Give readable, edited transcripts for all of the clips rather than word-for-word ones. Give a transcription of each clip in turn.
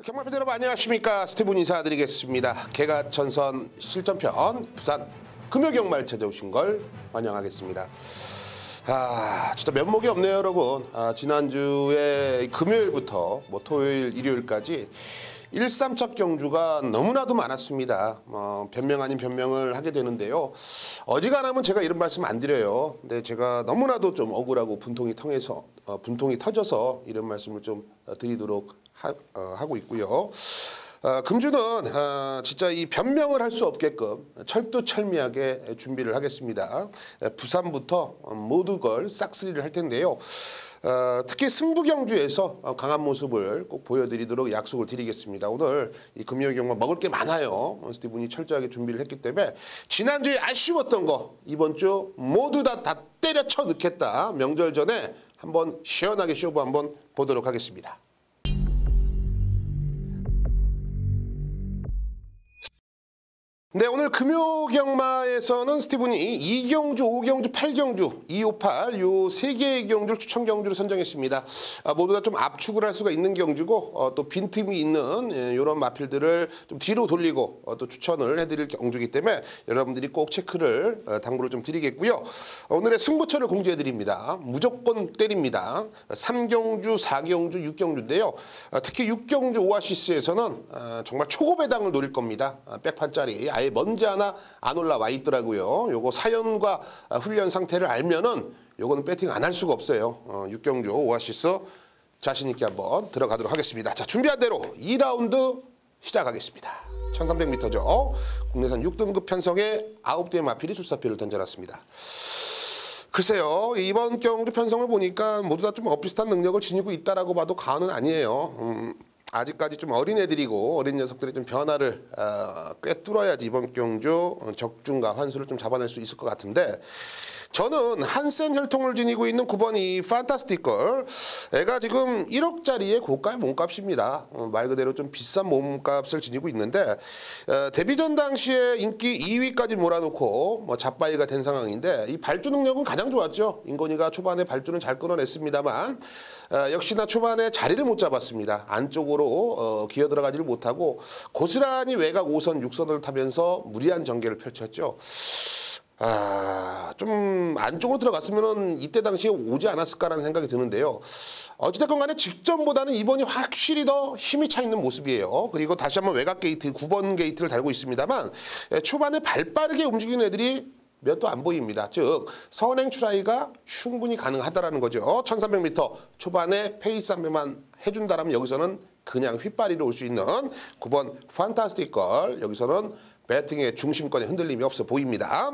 경마팬 여러분 안녕하십니까. 스티븐 인사드리겠습니다. 개가천선 실전편 부산 금요경마를 찾아오신 걸 환영하겠습니다. 진짜 면목이 없네요 여러분. 지난주에 금요일부터 토요일 일요일까지 1-3차 경주가 너무나도 많았습니다. 변명 아닌 변명을 하게 되는데요. 어지간하면 제가 이런 말씀 안 드려요. 근데 제가 너무나도 좀 억울하고 분통이 터져서 이런 말씀을 좀 드리도록 하고 있고요. 금주는 진짜 이 변명을 할 수 없게끔 철두철미하게 준비를 하겠습니다. 부산부터 모두 걸 싹쓸이를 할 텐데요. 특히 승부경주에서 강한 모습을 꼭 보여드리도록 약속을 드리겠습니다. 오늘 이 금요경마 먹을 게 많아요. 스티븐이 철저하게 준비를 했기 때문에 지난주에 아쉬웠던 거 이번 주 모두 다 때려쳐 넣겠다. 명절 전에 한번 시원하게 쇼부 한번 보도록 하겠습니다. 네, 오늘 금요경마에서는 스티븐이 2경주, 5경주, 8경주, 258 요 세 개의 경주를 추천 경주로 선정했습니다. 모두 다 좀 압축을 할 수가 있는 경주고 또 빈틈이 있는 이런 마필들을 좀 뒤로 돌리고 또 추천을 해드릴 경주이기 때문에 여러분들이 꼭 체크를 당부를 좀 드리겠고요. 오늘의 승부처를 공지해드립니다. 무조건 때립니다. 3경주, 4경주, 6경주인데요. 특히 6경주 오아시스에서는 정말 초고 배당을 노릴 겁니다. 백판짜리 아예 먼지 하나 안 올라와 있더라고요. 요거 사연과 훈련 상태를 알면은 요거는 배팅 안 할 수가 없어요. 6경주 오아시스 자신 있게 한번 들어가도록 하겠습니다. 자, 준비한 대로 2라운드 시작하겠습니다. 1300m죠. 국내산 6등급 편성의 9대의 마필이 출사표를 던져놨습니다. 글쎄요, 이번 경주 편성을 보니까 모두 다 좀 엇비슷한 능력을 지니고 있다라고 봐도 과언은 아니에요. 아직까지 좀 어린 애들이고 어린 녀석들이 좀 변화를 꿰뚫어야지 이번 경주 적중과 환수를 좀 잡아낼 수 있을 것 같은데, 저는 한센 혈통을 지니고 있는 9번 이 판타스티컬 애가 지금 1억짜리의 고가의 몸값입니다. 말 그대로 좀 비싼 몸값을 지니고 있는데 데뷔전 당시에 인기 2위까지 몰아놓고 잡바이가 된 상황인데 이 발주 능력은 가장 좋았죠. 인건이가 초반에 발주는 잘 끊어냈습니다만 역시나 초반에 자리를 못 잡았습니다. 안쪽으로 기어 들어가지를 못하고 고스란히 외곽 5선, 6선을 타면서 무리한 전개를 펼쳤죠. 좀 안쪽으로 들어갔으면은 이때 당시에 오지 않았을까라는 생각이 드는데요. 어찌됐건 간에 직전보다는 이번이 확실히 더 힘이 차 있는 모습이에요. 그리고 다시 한번 외곽 게이트, 9번 게이트를 달고 있습니다만 초반에 발 빠르게 움직이는 애들이 몇도 안 보입니다. 즉 선행 추라이가 충분히 가능하다라는 거죠. 1300m 초반에 페이스 한 배만 해준다라면 여기서는 그냥 휘파리로 올 수 있는 9번 판타스틱걸, 여기서는 배팅의 중심권에 흔들림이 없어 보입니다.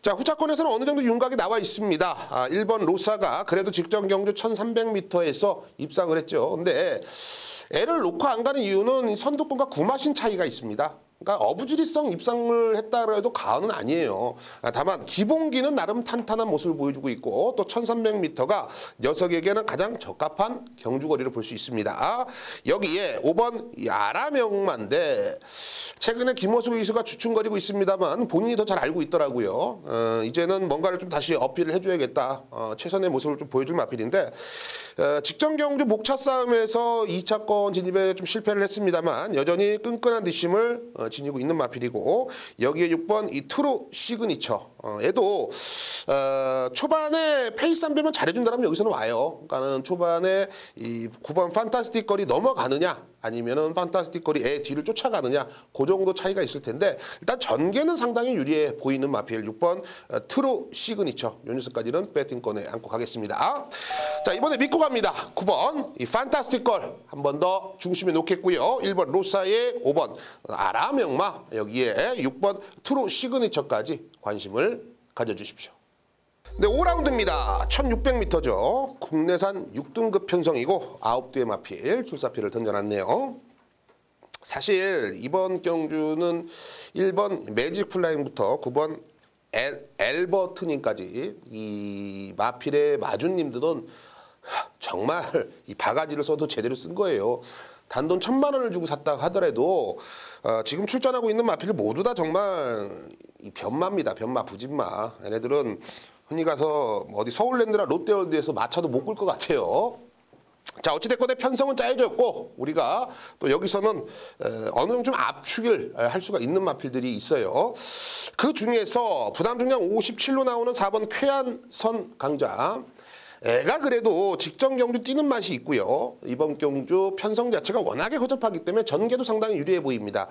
자, 후차권에서는 어느 정도 윤곽이 나와 있습니다. 1번 로사가 그래도 직전 경주 1300m에서 입상을 했죠. 근데 애를 놓고 안 가는 이유는 선두권과 구마신 차이가 있습니다. 그러니까 어부지리성 입상을 했다고 해도 과언은 아니에요. 다만 기본기는 나름 탄탄한 모습을 보여주고 있고 또 1300m가 녀석에게는 가장 적합한 경주거리를 볼 수 있습니다. 여기에 5번 아라명마인데 최근에 김호수 의수가 주춤거리고 있습니다만 본인이 더 잘 알고 있더라고요. 이제는 뭔가를 좀 다시 어필을 해줘야겠다. 최선의 모습을 좀 보여줄 마필인데 직전 경주 목차 싸움에서 2차권 진입에 좀 실패를 했습니다만 여전히 끈끈한 뒷심을 지니고 있는 마필이고, 여기에 6번 이 트루 시그니처 얘도 초반에 페이스 한 배만 잘해준다면 여기서는 와요. 그러니까는 초반에 이 9번 판타스틱 거리 넘어가느냐 아니면은 판타스틱 거리 애 뒤를 쫓아가느냐 그 정도 차이가 있을 텐데 일단 전개는 상당히 유리해 보이는 마필 6번 트루 시그니처, 요 녀석까지는 배팅권에 안고 가겠습니다. 자, 이번에 믿고 갑니다. 9번 이 판타스틱 걸 한 번 더 중심에 놓겠고요. 1번 로사의 5번 아라명마, 여기에 6번 트루 시그니처까지 관심을 가져주십시오. 네, 5라운드입니다. 1600m죠. 국내산 6등급 편성이고 9대의 마필 출사표를 던져놨네요. 사실 이번 경주는 1번 매직 플라잉부터 9번 엘버트님까지 이 마필의 마주님들은 정말 이 바가지를 써도 제대로 쓴 거예요. 단돈 1000만 원을 주고 샀다 하더라도 지금 출전하고 있는 마필 모두 다 정말 이 변마입니다. 변마, 부진마. 얘네들은 흔히 가서 어디 서울랜드나 롯데월드에서 마차도 못 끌 것 같아요. 자, 어찌됐건 편성은 짜여졌고 우리가 또 여기서는 어느 정도 좀 압축을 할 수가 있는 마필들이 있어요. 그 중에서 부담 중량 57로 나오는 4번 쾌한선 강자. 애가 그래도 직전 경주 뛰는 맛이 있고요. 이번 경주 편성 자체가 워낙에 허접하기 때문에 전개도 상당히 유리해 보입니다.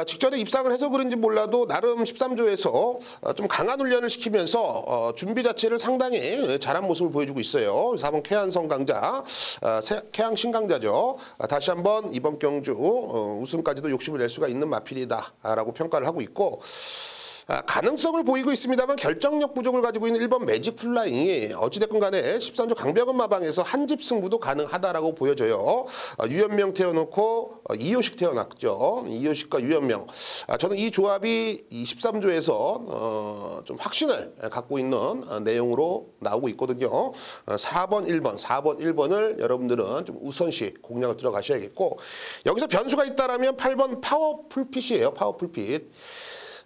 직전에 입상을 해서 그런지 몰라도 나름 13조에서 좀 강한 훈련을 시키면서 준비 자체를 상당히 잘한 모습을 보여주고 있어요. 4번 쾌한성 강자, 쾌양 신강자죠. 다시 한번 이번 경주 우승까지도 욕심을 낼 수가 있는 마필이다라고 평가를 하고 있고, 가능성을 보이고 있습니다만 결정력 부족을 가지고 있는 1번 매직 플라잉이 어찌됐건 간에 13조 강병은 마방에서 한집 승부도 가능하다라고 보여져요. 유현명 태워놓고 이효식 태어났죠. 이효식과 유현명. 저는 이 조합이 이 13조에서 좀 확신을 갖고 있는 내용으로 나오고 있거든요. 4번, 1번을 여러분들은 좀 우선시 공략을 들어가셔야겠고, 여기서 변수가 있다라면 8번 파워풀핏이에요. 파워풀핏.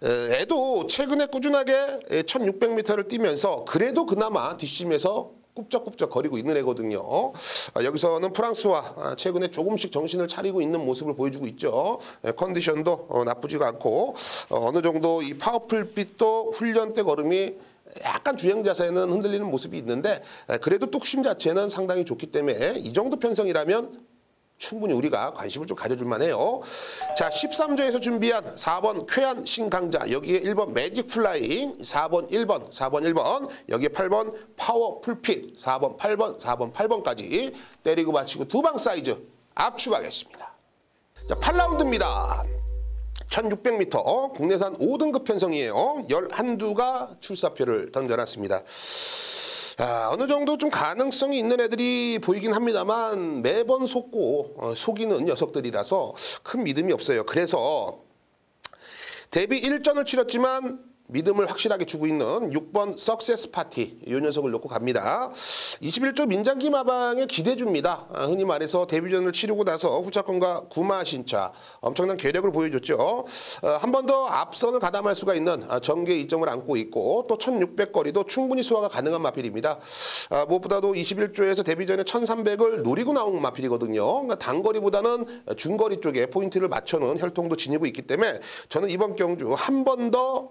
애도 최근에 꾸준하게 1600m를 뛰면서 그래도 그나마 뒷심에서 꿉적꿉적 거리고 있는 애거든요. 여기서는 프랑스와 최근에 조금씩 정신을 차리고 있는 모습을 보여주고 있죠. 컨디션도 나쁘지가 않고 어느 정도 이 파워풀핏도 훈련 때 걸음이 약간 주행 자세는 흔들리는 모습이 있는데 그래도 뚝심 자체는 상당히 좋기 때문에 이 정도 편성이라면 충분히 우리가 관심을 좀 가져줄 만해요. 자, 13조에서 준비한 4번 쾌한 신강자, 여기에 1번 매직 플라잉, 4번 1번, 여기에 8번 파워 풀핏, 4번 8번까지 때리고 맞히고 두 방 사이즈 압축하겠습니다. 자, 8라운드입니다. 1600m 국내산 5등급 편성이에요. 11두가 출사표를 던져놨습니다. 어느 정도 좀 가능성이 있는 애들이 보이긴 합니다만 매번 속이는 녀석들이라서 큰 믿음이 없어요. 그래서 데뷔 1전을 치렀지만 믿음을 확실하게 주고 있는 6번 석세스 파티, 이 녀석을 놓고 갑니다. 21조 민장기 마방에 기대줍니다. 흔히 말해서 데뷔전을 치르고 나서 후차권과 구마 신차 엄청난 괴력을 보여줬죠. 한 번 더 앞선을 가담할 수가 있는 전개 이점을 안고 있고 또 1600거리도 충분히 소화가 가능한 마필입니다. 무엇보다도 21조에서 데뷔전에 1300을 노리고 나온 마필이거든요. 그러니까 단거리보다는 중거리 쪽에 포인트를 맞춰놓은 혈통도 지니고 있기 때문에 저는 이번 경주 한 번 더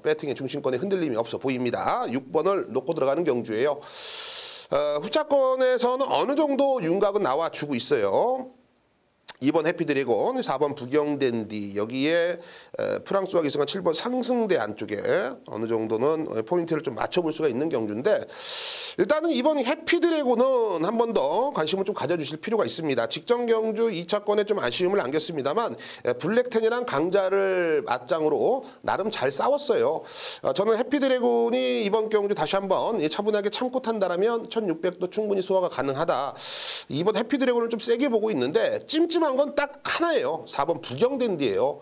배팅의 중심권에 흔들림이 없어 보입니다. 6번을 놓고 들어가는 경주예요. 후차권에서는 어느 정도 윤곽은 나와주고 있어요. 2번 해피드래곤, 4번 부경댄디, 여기에 프랑스와 기승한 7번 상승대 안쪽에 어느 정도는 포인트를 좀 맞춰볼 수가 있는 경주인데, 일단은 이번 해피드래곤은 한 번 더 관심을 좀 가져주실 필요가 있습니다. 직전 경주 2차권에 좀 아쉬움을 안겼습니다만 블랙텐이랑 강자를 맞짱으로 나름 잘 싸웠어요. 저는 해피드래곤이 이번 경주 다시 한번 차분하게 참고 탄다라면 1600도 충분히 소화가 가능하다. 이번 해피드래곤을 좀 세게 보고 있는데 찜찜한 건 딱 하나예요. 4번 부경댄디예요.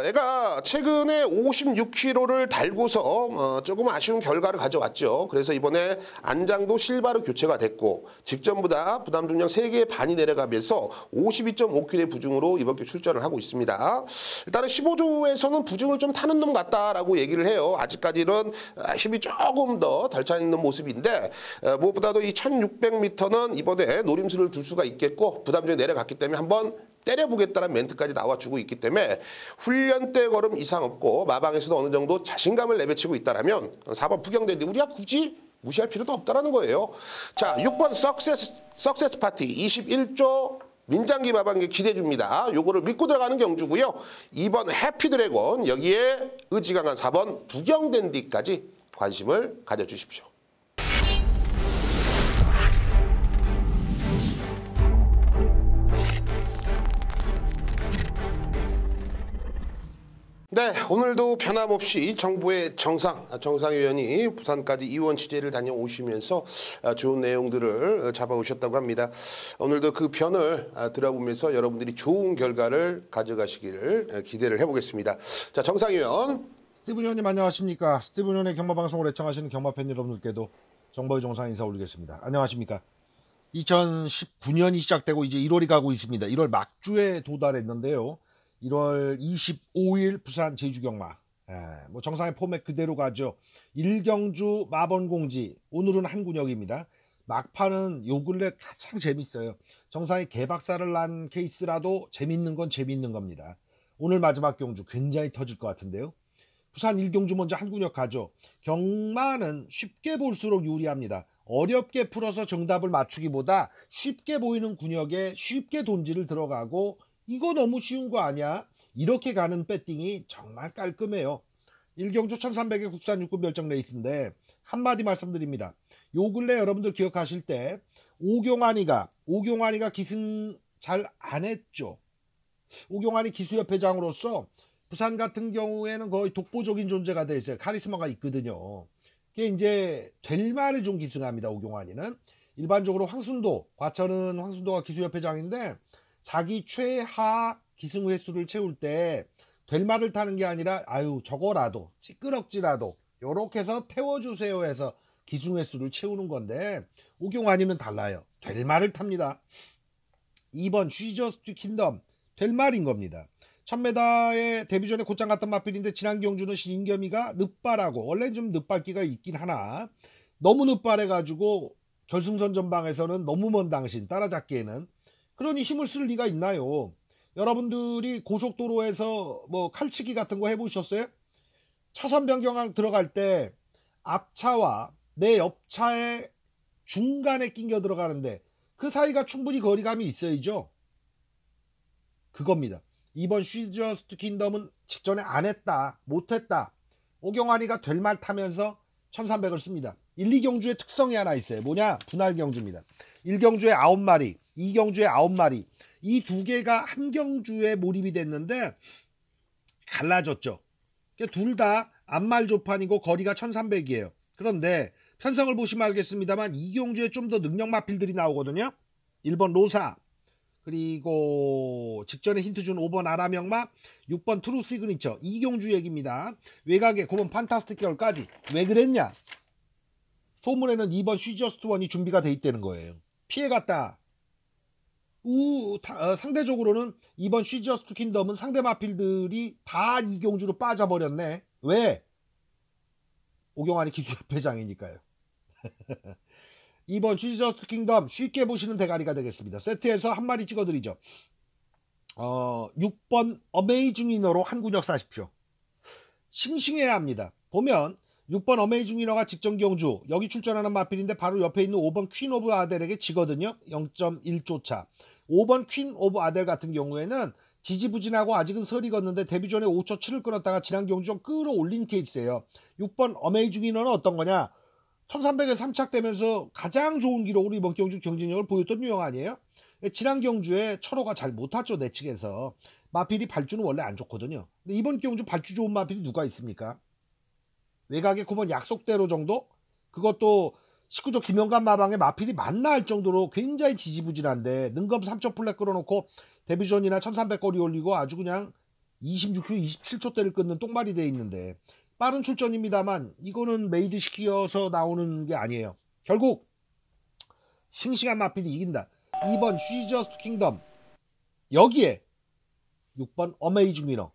애가 최근에 56kg를 달고서 조금 아쉬운 결과를 가져왔죠. 그래서 이번에 안장도 실바로 교체가 됐고 직전보다 부담 중량 3개의 반이 내려가면서 52.5kg의 부중으로 이번 주 출전을 하고 있습니다. 일단은 15조에서는 부중을 좀 타는 놈 같다라고 얘기를 해요. 아직까지는 힘이 조금 더 덜 차 있는 모습인데 무엇보다도 이 1600m는 이번에 노림수를 둘 수가 있겠고 부담 중에 내려갔기 때문에 한번 때려보겠다는 멘트까지 나와주고 있기 때문에 훈련 때 걸음 이상 없고 마방에서도 어느 정도 자신감을 내비치고 있다면 4번 부경댄디 우리가 굳이 무시할 필요도 없다는 거예요. 자, 6번 석세스 파티 21조 민장기 마방에 기대줍니다. 요거를 믿고 들어가는 경주고요. 2번 해피드래곤, 여기에 의지 강한 4번 부경댄디까지 관심을 가져주십시오. 네, 오늘도 변함없이 정부의 정상위원이 부산까지 이원 취재를 다녀오시면서 좋은 내용들을 잡아오셨다고 합니다. 오늘도 그 편을 들어보면서 여러분들이 좋은 결과를 가져가시기를 기대를 해보겠습니다. 자, 정상위원. 스티븐 의원님 안녕하십니까. 스티븐 의원의 경마방송을 애청하시는 경마팬 여러분들께도 정보의 정상 인사 올리겠습니다. 안녕하십니까. 2019년이 시작되고 이제 1월이 가고 있습니다. 1월 막주에 도달했는데요. 1월 25일 부산 제주경마, 뭐 정상의 포맷 그대로 가죠. 1경주 마번공지, 오늘은 한 군역입니다. 막판은 요 근래 가장 재밌어요. 정상이 개박살을 난 케이스라도 재밌는 건 재밌는 겁니다. 오늘 마지막 경주 굉장히 터질 것 같은데요. 부산 1경주 먼저 한군역 가죠. 경마는 쉽게 볼수록 유리합니다. 어렵게 풀어서 정답을 맞추기보다 쉽게 보이는 군역에 쉽게 돈지를 들어가고 이거 너무 쉬운 거 아니야? 이렇게 가는 배팅이 정말 깔끔해요. 1경주 1300의 국산 육군 별정 레이스인데 한마디 말씀드립니다. 요 근래 여러분들 기억하실 때 오경환이가 기승 잘 안 했죠. 오경환이 기수협회장으로서 부산 같은 경우에는 거의 독보적인 존재가 돼 있어요. 카리스마가 있거든요. 그게 이제 될 말에 좀 기승합니다. 오경환이는 일반적으로 과천은 황순도가 기수협회장인데 자기 최하 기승 횟수를 채울 때 될 말을 타는 게 아니라 아유 저거라도 찌끄럭지라도 요렇게 해서 태워주세요 해서 기승 횟수를 채우는 건데 오경환이는 달라요. 될 말을 탑니다. 2번 쉬저스트 킹덤 될 말인 겁니다. 1000m에 데뷔 전에 곧장 갔던 마필인데 지난 경주는 신인겸이가 늦발하고 원래 좀 늦발기가 있긴 하나 너무 늦발해가지고 결승선 전방에서는 너무 먼 당신 따라잡기에는 그러니 힘을 쓸 리가 있나요? 여러분들이 고속도로에서 뭐 칼치기 같은 거 해보셨어요? 차선 변경 들어갈 때 앞차와 내 옆차의 중간에 낑겨 들어가는데 그 사이가 충분히 거리감이 있어야죠. 그겁니다. 이번 쉬저스트 킹덤은 직전에 안 했다, 못했다. 오경환이가 될 말 타면서 1300을 씁니다. 1, 2경주의 특성이 하나 있어요. 뭐냐? 분할 경주입니다. 1경주에 9마리, 2경주에 9마리. 이 두 개가 한 경주에 몰입이 됐는데 갈라졌죠. 둘 다 앞말조판이고 거리가 1300이에요. 그런데 편성을 보시면 알겠습니다만 이 경주에 좀 더 능력 마필들이 나오거든요. 1번 로사, 그리고 직전에 힌트 준 5번 아라명마, 6번 트루 시그니처. 이경주 얘기입니다. 외곽에 9번 판타스틱 결까지. 왜 그랬냐? 소문에는 2번 쉬저스트 원이 준비가 돼 있다는 거예요. 피해갔다. 상대적으로는 2번 쉬저스트 킹덤은 상대 마필들이 다 이경주로 빠져버렸네. 왜? 오경환이 기수협회장이니까요. 2번 쉬저스트 킹덤 쉽게 보시는 대가리가 되겠습니다. 세트에서 한 마리 찍어드리죠. 6번 어메이징 위너로 한 군역 사십시오. 싱싱해야 합니다. 보면 6번 어메이징 위너가 직전 경주 여기 출전하는 마필인데 바로 옆에 있는 5번 퀸 오브 아델에게 지거든요. 0.1조 차. 5번 퀸 오브 아델 같은 경우에는 지지부진하고 아직은 설이 걷는데 데뷔 전에 5초 7을 끌었다가 지난 경주 좀 끌어올린 케이스예요. 6번 어메이징 위너는 어떤 거냐? 1300에 3착되면서 가장 좋은 기록으로 이번 경주 경쟁력을 보였던 유형 아니에요? 지난 경주에 철호가 잘 못 탔죠. 내측에서. 마필이 발주는 원래 안 좋거든요. 근데 이번 경주 발주 좋은 마필이 누가 있습니까? 외곽에 9번 약속대로 정도? 그것도 19조 김영관 마방에 마필이 맞나 할 정도로 굉장히 지지부진한데 능검 3초 플랫 끌어놓고 데뷔전이나 1300 거리 올리고 아주 그냥 26초 27초대를 끊는 똥말이 돼 있는데 빠른 출전입니다만 이거는 메이드 시키어서 나오는 게 아니에요. 결국 싱싱한 마필이 이긴다. 2번 쉬저스트 킹덤 여기에 6번 어메이징 위너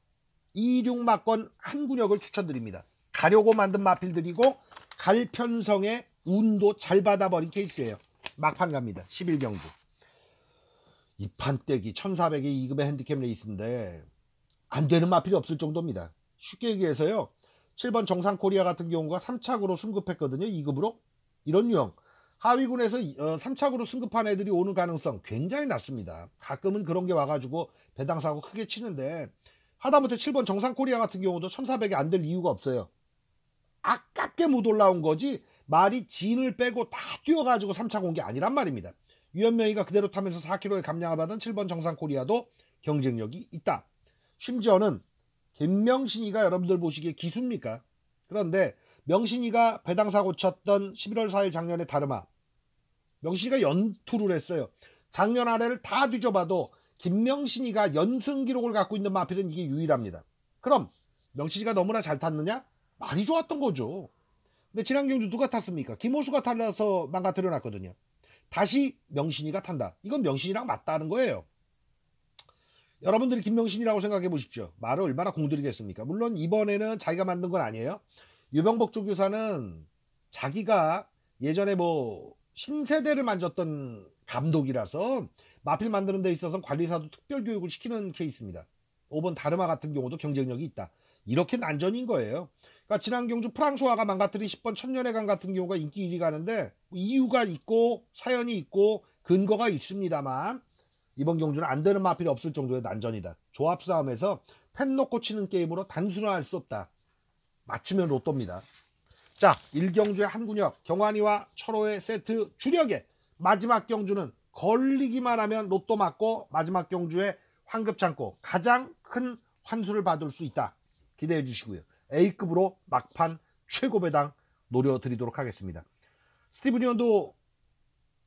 26막권 한 군역을 추천드립니다. 가려고 만든 마필들이고 갈 편성에 운도 잘 받아버린 케이스예요. 막판 갑니다. 11경주. 이 판때기 1400의 2급의 핸디캡 레이스인데 안 되는 마필이 없을 정도입니다. 쉽게 얘기해서요. 7번 정상코리아 같은 경우가 3착으로 승급했거든요. 2급으로. 이런 유형. 하위군에서 3착으로 승급한 애들이 오는 가능성 굉장히 낮습니다. 가끔은 그런 게 와가지고 배당사고 크게 치는데 하다못해 7번 정상코리아 같은 경우도 1400이 안 될 이유가 없어요. 아깝게 못 올라온 거지 말이 진을 빼고 다 뛰어가지고 3착 온 게 아니란 말입니다. 유현명이가 그대로 타면서 4kg의 감량을 받은 7번 정상코리아도 경쟁력이 있다. 심지어는 김명신이가 여러분들 보시기에 기수입니까? 그런데 명신이가 배당사고 쳤던 11월 4일 작년에 다르마 명신이가 연투를 했어요. 작년 아래를 다 뒤져봐도 김명신이가 연승 기록을 갖고 있는 마필은 이게 유일합니다. 그럼 명신이가 너무나 잘 탔느냐? 많이 좋았던 거죠. 근데 지난 경주 누가 탔습니까? 김호수가 타서 망가뜨려 놨거든요. 다시 명신이가 탄다. 이건 명신이랑 맞다는 거예요. 여러분들이 김명신이라고 생각해 보십시오. 말을 얼마나 공들이겠습니까? 물론 이번에는 자기가 만든 건 아니에요. 유병복 조교사는 자기가 예전에 뭐 신세대를 만졌던 감독이라서 마필 만드는 데 있어서 관리사도 특별 교육을 시키는 케이스입니다. 5번 다르마 같은 경우도 경쟁력이 있다. 이렇게 난전인 거예요. 그러니까 지난 경주 프랑소아가 망가뜨린 10번 천년의 강 같은 경우가 인기 1위 가는데 이유가 있고 사연이 있고 근거가 있습니다만 이번 경주는 안 되는 마필이 없을 정도의 난전이다. 조합 싸움에서 텐 놓고 치는 게임으로 단순화할 수 없다. 맞추면 로또입니다. 자, 1경주의 한군혁, 경환이와 철호의 세트 주력에 마지막 경주는 걸리기만 하면 로또 맞고 마지막 경주에 환급 창고 가장 큰 환수를 받을 수 있다. 기대해 주시고요. A급으로 막판 최고 배당 노려드리도록 하겠습니다. 스티븐 위원도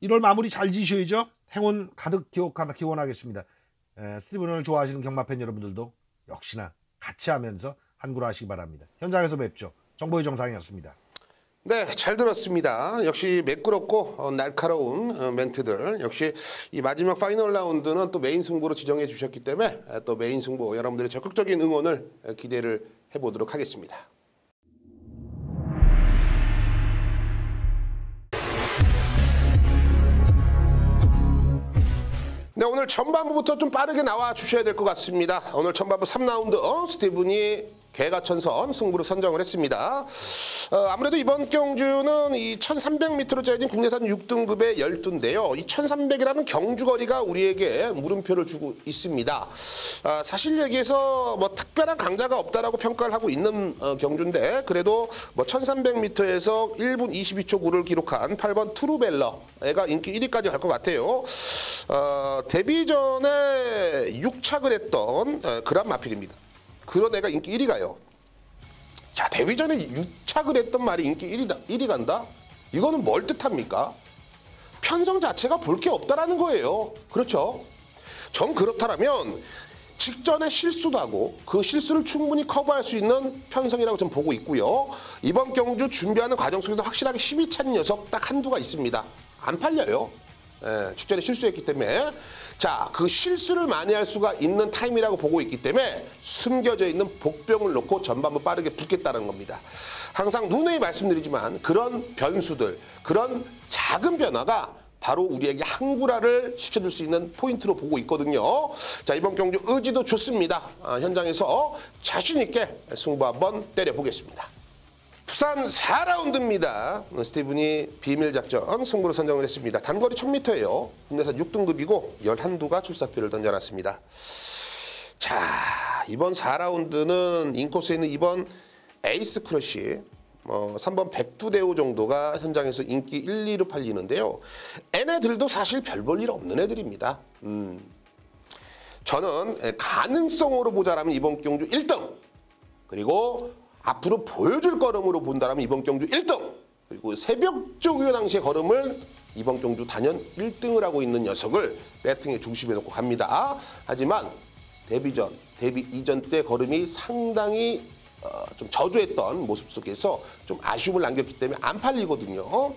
1월 마무리 잘 지셔야죠. 행운 가득 기원하겠습니다. 스티븐 위원을 좋아하시는 경마팬 여러분들도 역시나 같이 하면서 한구라 하시기 바랍니다. 현장에서 뵙죠. 정보의 정상이었습니다. 네, 잘 들었습니다. 역시 매끄럽고 날카로운 멘트들. 역시 이 마지막 파이널 라운드는 또 메인 승부로 지정해 주셨기 때문에 또 메인 승부 여러분들의 적극적인 응원을 기대를 해보도록 하겠습니다. 네, 오늘 전반부부터 좀 빠르게 나와 주셔야 될 것 같습니다. 오늘 전반부 3라운드 스티븐이 개가천선 승부를 선정을 했습니다. 아무래도 이번 경주는 이 1300m로 짜여진 국내산 6등급의 12인데요. 이 1300이라는 경주거리가 우리에게 물음표를 주고 있습니다. 사실 얘기해서 뭐 특별한 강자가 없다라고 평가를 하고 있는 경주인데 그래도 뭐 1300m에서 1분 22초 9를 기록한 8번 투르벨러가 인기 1위까지 갈 것 같아요. 데뷔 전에 6착을 했던 그란 마필입니다. 그런 애가 인기 1위 가요. 자, 데뷔 전에 6착을 했던 말이 인기 1위 간다? 이거는 뭘 뜻합니까? 편성 자체가 볼 게 없다라는 거예요. 그렇죠? 전 그렇다면 직전에 실수도 하고 그 실수를 충분히 커버할 수 있는 편성이라고 좀 보고 있고요. 이번 경주 준비하는 과정 속에도 확실하게 힘이 찬 녀석 딱 한두가 있습니다. 안 팔려요. 직전에 실수했기 때문에. 자, 그 실수를 만회할 수가 있는 타임이라고 보고 있기 때문에 숨겨져 있는 복병을 놓고 전반부 빠르게 붙겠다는 겁니다. 항상 누누이 말씀드리지만 그런 변수들, 그런 작은 변화가 바로 우리에게 항구라를 시켜줄 수 있는 포인트로 보고 있거든요. 자, 이번 경주 의지도 좋습니다. 현장에서 자신 있게 승부 한번 때려보겠습니다. 부산 4라운드입니다. 스티븐이 비밀작전 승부를 선정을 했습니다. 단거리 1000m예요. 국내산 6등급이고 11두가 출사표를 던져놨습니다. 자, 이번 4라운드는 인코스에 있는 2번 에이스 크러쉬 3번 백두대우 정도가 현장에서 인기 1, 2로 팔리는데요. 얘네들도 사실 별 볼 일 없는 애들입니다. 저는 가능성으로 보자라면 이번 경주 1등 그리고 앞으로 보여줄 걸음으로 본다면 이번 경주 1등 그리고 새벽조교 당시의 걸음을 이번 경주 단연 1등을 하고 있는 녀석을 배팅의 중심에 놓고 갑니다. 하지만 데뷔 이전 때 걸음이 상당히 좀 저조했던 모습 속에서 좀 아쉬움을 남겼기 때문에 안 팔리거든요.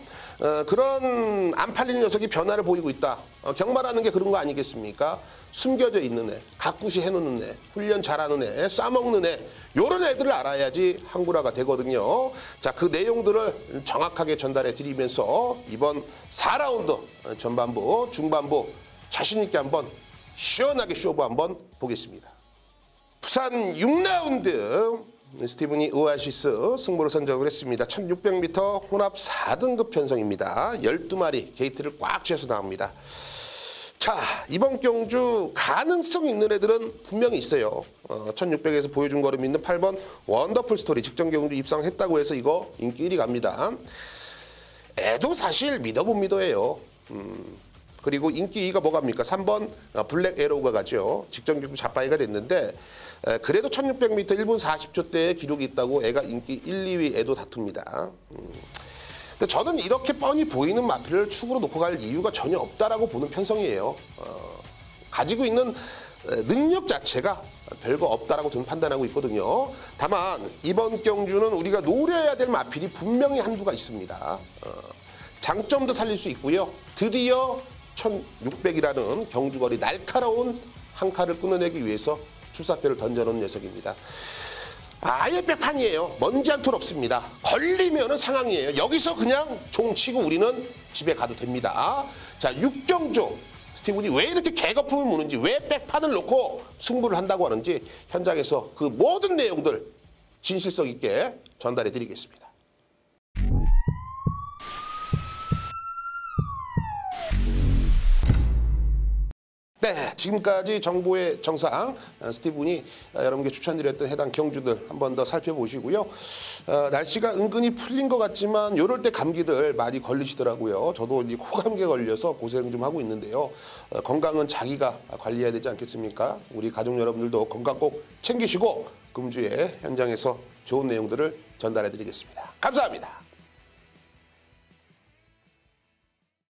그런 안 팔리는 녀석이 변화를 보이고 있다. 경마라는 게 그런 거 아니겠습니까? 숨겨져 있는 애, 가꾸시 해놓는 애, 훈련 잘하는 애, 싸먹는 애 이런 애들을 알아야지 항구라가 되거든요. 자, 그 내용들을 정확하게 전달해 드리면서 이번 4라운드 전반부, 중반부 자신 있게 한번 시원하게 쇼부 한번 보겠습니다. 부산 6라운드 스티븐이 오아시스 승부를 선정을 했습니다. 1600m 혼합 4등급 편성입니다. 12마리 게이트를 꽉 채워서 나옵니다. 자, 이번 경주 가능성 있는 애들은 분명히 있어요. 1600에서 보여준 걸음이 있는 8번 원더풀 스토리 직전 경주 입상했다고 해서 이거 인기 1위 갑니다. 애도 사실 믿어본 믿어예요. 그리고 인기 2위가 뭐갑니까? 3번 블랙 에로우가 가죠. 직전 경주 잡바이가 됐는데 그래도 1600m 1분 40초대의 기록이 있다고 애가 인기 1, 2위 애도 다툽니다. 근데 저는 이렇게 뻔히 보이는 마필을 축으로 놓고 갈 이유가 전혀 없다라고 보는 편성이에요. 가지고 있는 능력 자체가 별거 없다라고 저는 판단하고 있거든요. 다만 이번 경주는 우리가 노려야 될 마필이 분명히 한두가 있습니다. 장점도 살릴 수 있고요. 드디어 1600이라는 경주거리 날카로운 한 칼을 끊어내기 위해서 출사표를 던져놓은 녀석입니다. 아예 백판이에요. 먼지 한 톨 없습니다. 걸리면은 상황이에요. 여기서 그냥 종 치고 우리는 집에 가도 됩니다. 자, 육경주 스티븐이 왜 이렇게 개거품을 무는지, 왜 백판을 놓고 승부를 한다고 하는지 현장에서 그 모든 내용들 진실성 있게 전달해 드리겠습니다. 네, 지금까지 정보의 정상 스티븐이 여러분께 추천드렸던 해당 경주들 한 번 더 살펴보시고요. 날씨가 은근히 풀린 것 같지만 이럴 때 감기들 많이 걸리시더라고요. 저도 이 코감기에 걸려서 고생 좀 하고 있는데요. 건강은 자기가 관리해야 되지 않겠습니까? 우리 가족 여러분들도 건강 꼭 챙기시고 금주에 현장에서 좋은 내용들을 전달해 드리겠습니다. 감사합니다.